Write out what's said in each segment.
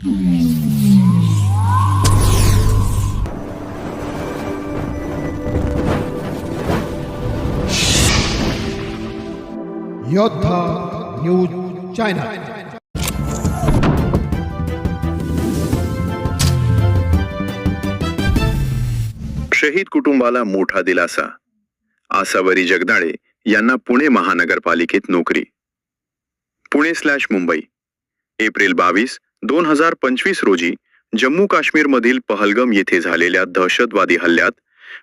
योद्धा news channel. शहीद कुटुंबाला मोठा दिलासा। आसावरी जगदाळे यांना पुणे महानगरपालिकेत नोकरी। पुणे/मुंबई एप्रिल 22, 2025 रोजी जम्मू काश्मीर मधील पहलगाम येथे झालेल्या दहशतवादी हल्ल्यात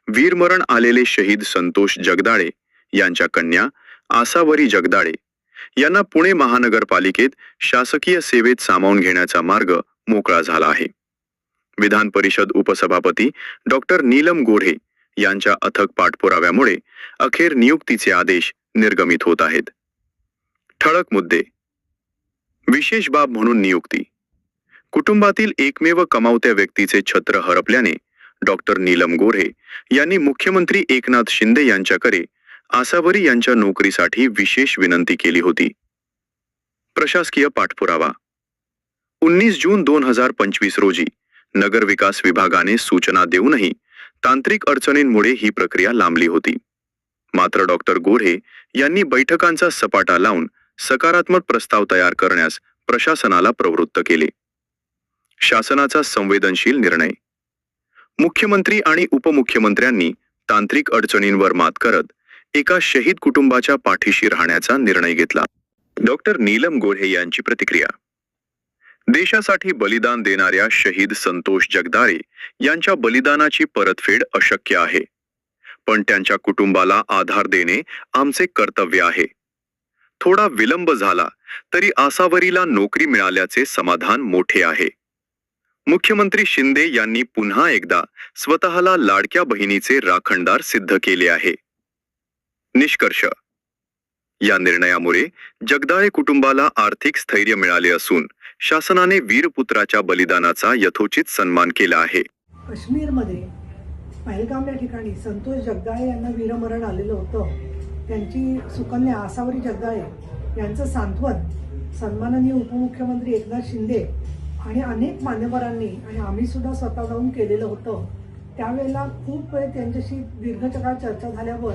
वीरमरण आलेले शहीद संतोष जगदाळे यांच्या कन्या आसावरी जगदाळे यांना पुणे महानगरपालिकेत शासकीय सेवेत सामावून घेण्याचा मार्ग मोकळा झाला आहे। विधान परिषद उपसभापती डॉक्टर नीलम गोऱ्हे यांच्या अथक पाठपुराव्यामुळे अखेर नियुक्तीचे आदेश निर्गमित होत आहेत। ठळक मुद्दे। विशेष बाब म्हणून नियुक्ती। कुटुंबातील एकमेव कमावत्या व्यक्तीचे छत्र हरपल्याने डॉक्टर नीलम गोऱ्हे यांनी मुख्यमंत्री एकनाथ शिंदे यांच्याकडे आसावरी यांच्या नोकरीसाठी विशेष विनंती केली होती। प्रशासकीय पाठपुरावा। 19 जून 2025 रोजी नगर विकास विभागाने सूचना देऊनही तांत्रिक अडचणींमुळे ही प्रक्रिया लांबली होती। मात्र डॉक्टर गोऱ्हे यांनी बैठकांचा सपाटा लावून सकारात्मक प्रस्ताव तयार करण्यास प्रशासनाला प्रवृत्त केले। शासनाचा संवेदनशील निर्णय। मुख्यमंत्री आणि उपमुख्यमंत्र्यांनी तांत्रिक अडचणींवर मात करत एका शहीद कुटुंबाच्या पाठीशी राहण्याचा निर्णय घेतला। डॉक्टर नीलम गोऱ्हे यांची प्रतिक्रिया। देशासाठी बलिदान देणाऱ्या शहीद संतोष जगदाळे यांच्या बलिदानाची परतफेड अशक्य आहे, पण त्यांच्या कुटुंबाला आधार देणे आमचे कर्तव्य आहे। थोडा विलंब झाला तरी आसावरीला नोकरी मिळाल्याचे समाधान मोठे आहे। मुख्यमंत्री शिंदे यांनी पुन्हा एकदा स्वतःला लाडक्या बहिणीचे राखणदार सिद्ध केले आहे। निष्कर्ष। या निर्णयामुळे जगदाळे कुटुंबाला आर्थिक स्थैर्य मिळाले असून शासनाने वीरपुत्राच्या बलिदानाचा यथोचित सन्मान केला आहे। काश्मीरमध्ये पहलगाम या ठिकाणी संतोष जगदाळे यांना वीरमरण आलेलं होतं। त्यांची सुकन्या आसावरी जगदाळे यांचं सांत्वन सन्माननीय उपमुख्यमंत्री एकनाथ शिंदे आणि अनेक मान्यवरांनी आणि आम्ही सुद्धा स्वतः जाऊन केलेलं होतं। त्यावेळेला खूप वेळ त्यांच्याशी दीर्घकाळ चर्चा झाल्यावर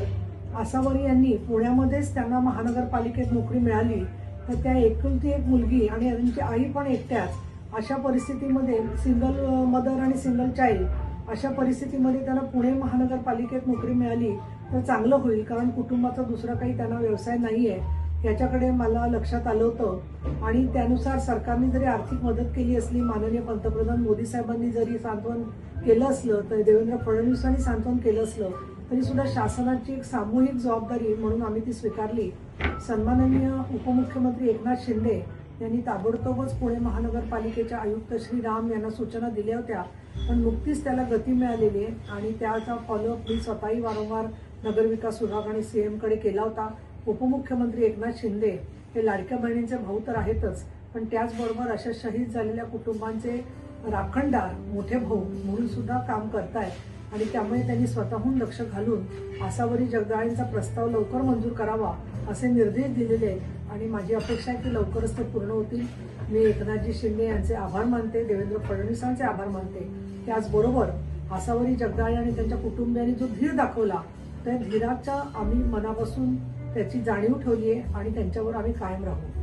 आसावरी यांनी पुण्यामध्येच त्यांना महानगरपालिकेत नोकरी मिळाली, तर त्या एकुलती एक मुलगी आणि त्यांची आई पण एकट्याच अशा परिस्थितीमध्ये सिंगल मदर आणि सिंगल चाइल्ड अशा परिस्थितीमध्ये त्यांना पुणे महानगरपालिकेत नोकरी मिळाली तर चांगलं होईल, कारण कुटुंबाचा दुसरा काही त्यांना व्यवसाय नाही आहे याच्याकडे मला लक्षात आलं होतं। आणि त्यानुसार सरकारने जरी आर्थिक मदत केली असली, माननीय पंतप्रधान मोदी साहेबांनी जरी सांत्वन केलं असलं, तर देवेंद्र फडणवीसांनी सांत्वन केलं असलं तरी सुद्धा शासनाची एक सामूहिक जबाबदारी म्हणून आम्ही ती स्वीकारली। सन्माननीय उपमुख्यमंत्री एकनाथ शिंदे यांनी ताबडतोबच पुणे महानगरपालिकेच्या आयुक्त श्री राम यांना सूचना दिल्या होत्या, पण नुकतीच त्याला गती मिळालेली आहे आणि त्याचा फॉलोअप मी स्वतःही वारंवार नगरविकास विभाग आणि CM कडे केला होता। उपमुख्यमंत्री एकनाथ शिंदे हे लाडक्या बहिणींचे भाऊ तर आहेतच, पण त्याचबरोबर अशा शहीद झालेल्या कुटुंबांचे राखणदार मोठे भाऊ म्हणून सुद्धा काम करतायत आणि त्यामुळे त्यांनी स्वतःहून लक्ष घालून आसावरी जगदाळेंचा प्रस्ताव लवकर मंजूर करावा असे निर्देश दिलेले आहेत आणि माझी अपेक्षा आहे की लवकरच ते पूर्ण होतील। मी एकनाथजी शिंदे यांचे आभार मानते, देवेंद्र फडणवीसांचे आभार मानते। त्याचबरोबर आसावरी जगदाळे आणि त्यांच्या कुटुंबियांनी जो धीर दाखवला त्या धीराच्या आम्ही मनापासून त्याची जाणीव ठेवली आहे आणि त्यांच्यावर आम्ही कायम राहू।